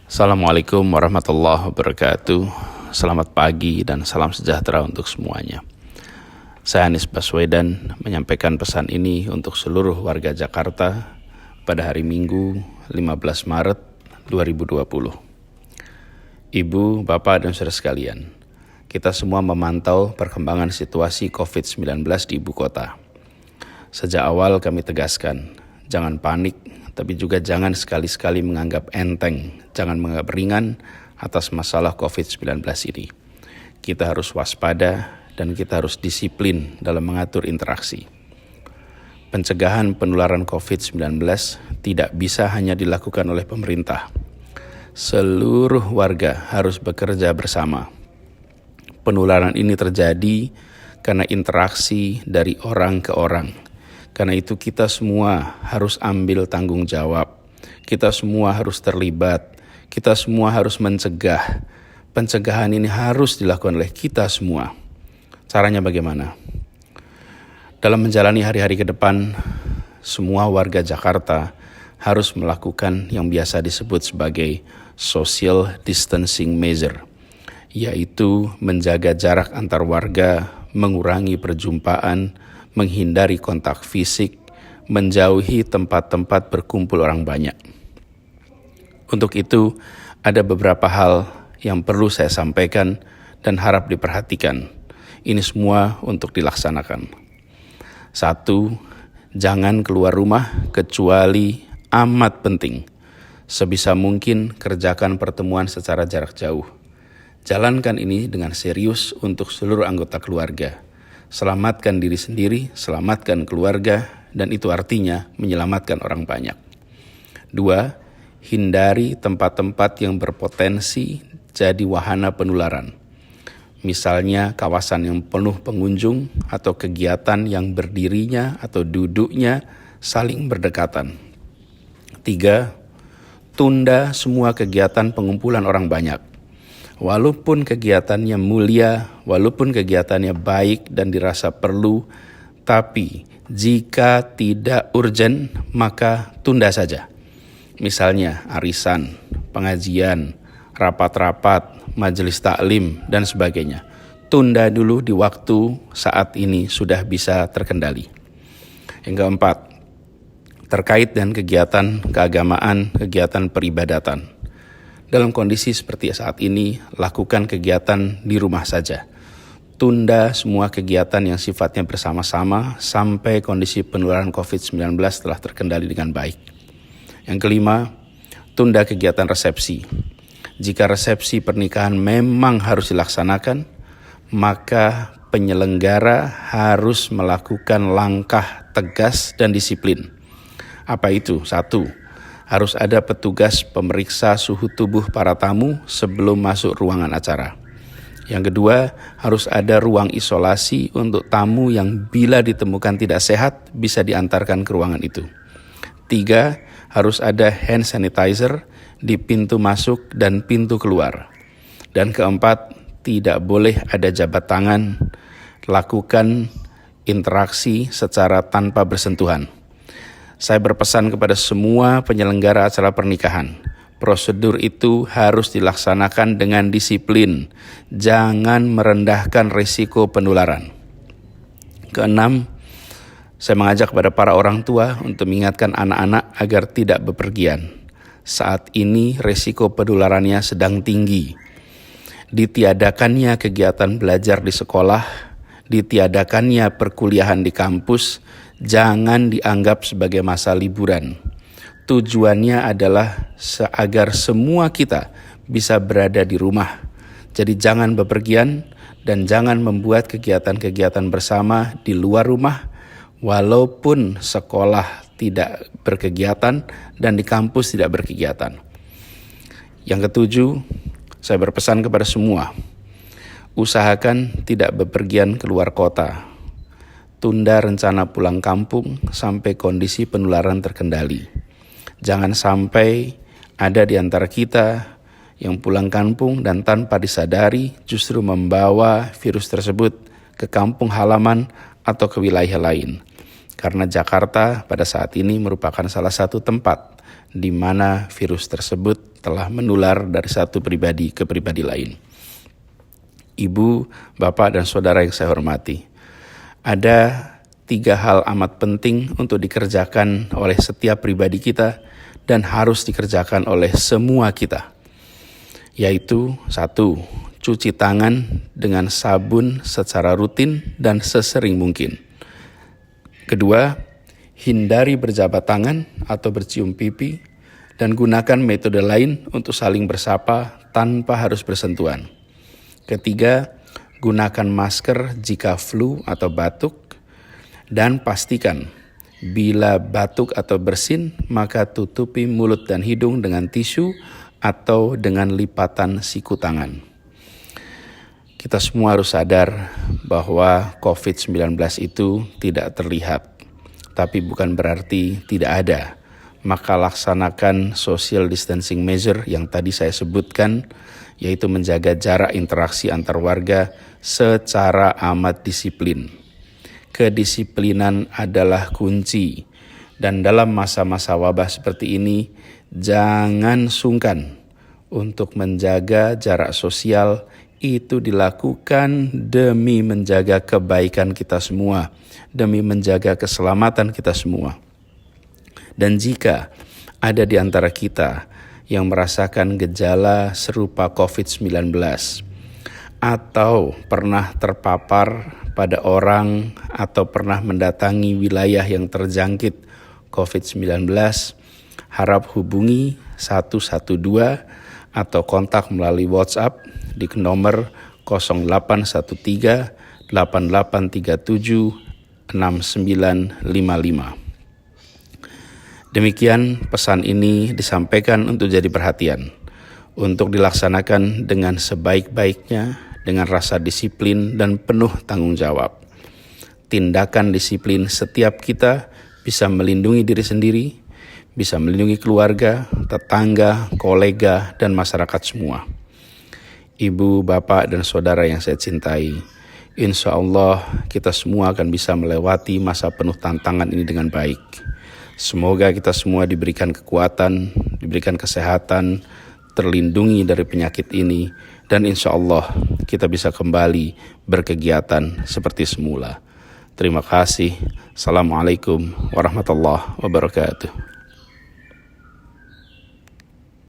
Assalamualaikum warahmatullahi wabarakatuh. Selamat pagi dan salam sejahtera untuk semuanya. Saya Anies Baswedan menyampaikan pesan ini untuk seluruh warga Jakarta pada hari Minggu 15 Maret 2020. Ibu, Bapak, dan saudara sekalian, kita semua memantau perkembangan situasi COVID-19 di ibu kota. Sejak awal kami tegaskan, jangan panik, tapi juga jangan sekali-sekali menganggap enteng, jangan menganggap ringan atas masalah COVID-19 ini. Kita harus waspada dan kita harus disiplin dalam mengatur interaksi. Pencegahan penularan COVID-19 tidak bisa hanya dilakukan oleh pemerintah. Seluruh warga harus bekerja bersama. Penularan ini terjadi karena interaksi dari orang ke orang. Karena itu kita semua harus ambil tanggung jawab. Kita semua harus terlibat. Kita semua harus mencegah. Pencegahan ini harus dilakukan oleh kita semua. Caranya bagaimana? Dalam menjalani hari-hari ke depan, semua warga Jakarta harus melakukan yang biasa disebut sebagai social distancing measure, yaitu menjaga jarak antar warga, mengurangi perjumpaan, menghindari kontak fisik, menjauhi tempat-tempat berkumpul orang banyak. Untuk itu, ada beberapa hal yang perlu saya sampaikan dan harap diperhatikan. Ini semua untuk dilaksanakan. 1. Jangan keluar rumah kecuali amat penting. Sebisa mungkin kerjakan pertemuan secara jarak jauh. Jalankan ini dengan serius untuk seluruh anggota keluarga. Selamatkan diri sendiri, selamatkan keluarga, dan itu artinya menyelamatkan orang banyak. 2. Hindari tempat-tempat yang berpotensi jadi wahana penularan. Misalnya kawasan yang penuh pengunjung atau kegiatan yang berdirinya atau duduknya saling berdekatan. 3. Tunda semua kegiatan pengumpulan orang banyak. Walaupun kegiatannya mulia, walaupun kegiatannya baik dan dirasa perlu, tapi jika tidak urgent, maka tunda saja. Misalnya arisan, pengajian, rapat-rapat, majelis taklim, dan sebagainya. Tunda dulu di waktu saat ini sudah bisa terkendali. Yang keempat, terkait dengan kegiatan keagamaan, kegiatan peribadatan. Dalam kondisi seperti saat ini, lakukan kegiatan di rumah saja. Tunda semua kegiatan yang sifatnya bersama-sama sampai kondisi penularan COVID-19 telah terkendali dengan baik. Yang kelima, tunda kegiatan resepsi. Jika resepsi pernikahan memang harus dilaksanakan, maka penyelenggara harus melakukan langkah tegas dan disiplin. Apa itu? 1. Harus ada petugas pemeriksa suhu tubuh para tamu sebelum masuk ruangan acara. Yang kedua, harus ada ruang isolasi untuk tamu yang bila ditemukan tidak sehat bisa diantarkan ke ruangan itu. 3, harus ada hand sanitizer di pintu masuk dan pintu keluar. Dan keempat, tidak boleh ada jabat tangan, lakukan interaksi secara tanpa bersentuhan. Saya berpesan kepada semua penyelenggara acara pernikahan, prosedur itu harus dilaksanakan dengan disiplin, jangan merendahkan risiko penularan. Keenam, saya mengajak kepada para orang tua untuk mengingatkan anak-anak agar tidak bepergian. Saat ini risiko penularannya sedang tinggi. Ditiadakannya kegiatan belajar di sekolah, ditiadakannya perkuliahan di kampus, jangan dianggap sebagai masa liburan. Tujuannya adalah agar semua kita bisa berada di rumah. Jadi jangan bepergian dan jangan membuat kegiatan-kegiatan bersama di luar rumah, walaupun sekolah tidak berkegiatan dan di kampus tidak berkegiatan. Yang ketujuh, saya berpesan kepada semua, usahakan tidak bepergian keluar kota. Tunda rencana pulang kampung sampai kondisi penularan terkendali. Jangan sampai ada di antara kita yang pulang kampung dan tanpa disadari justru membawa virus tersebut ke kampung halaman atau ke wilayah lain. Karena Jakarta pada saat ini merupakan salah satu tempat di mana virus tersebut telah menular dari satu pribadi ke pribadi lain. Ibu, bapak, dan saudara yang saya hormati, ada 3 hal amat penting untuk dikerjakan oleh setiap pribadi kita dan harus dikerjakan oleh semua kita, yaitu 1. Cuci tangan dengan sabun secara rutin dan sesering mungkin. 2. Hindari berjabat tangan atau bercium pipi dan gunakan metode lain untuk saling bersapa tanpa harus bersentuhan. 3. Gunakan masker jika flu atau batuk dan pastikan bila batuk atau bersin maka tutupi mulut dan hidung dengan tisu atau dengan lipatan siku tangan. Kita semua harus sadar bahwa COVID-19 itu tidak terlihat, tapi bukan berarti tidak ada. Maka laksanakan social distancing measure yang tadi saya sebutkan, yaitu menjaga jarak interaksi antar warga secara amat disiplin. Kedisiplinan adalah kunci, dan dalam masa-masa wabah seperti ini, jangan sungkan untuk menjaga jarak sosial. Itu dilakukan demi menjaga kebaikan kita semua, demi menjaga keselamatan kita semua. Dan jika ada di antara kita yang merasakan gejala serupa COVID-19 atau pernah terpapar pada orang atau pernah mendatangi wilayah yang terjangkit COVID-19, harap hubungi 112 atau kontak melalui WhatsApp di nomor 0813 8837 6955. Demikian pesan ini disampaikan untuk jadi perhatian, untuk dilaksanakan dengan sebaik-baiknya, dengan rasa disiplin dan penuh tanggung jawab. Tindakan disiplin setiap kita bisa melindungi diri sendiri, bisa melindungi keluarga, tetangga, kolega, dan masyarakat semua. Ibu, bapak, dan saudara yang saya cintai, insya Allah kita semua akan bisa melewati masa penuh tantangan ini dengan baik. Semoga kita semua diberikan kekuatan, diberikan kesehatan, terlindungi dari penyakit ini, dan insya Allah kita bisa kembali berkegiatan seperti semula. Terima kasih. Assalamualaikum warahmatullahi wabarakatuh.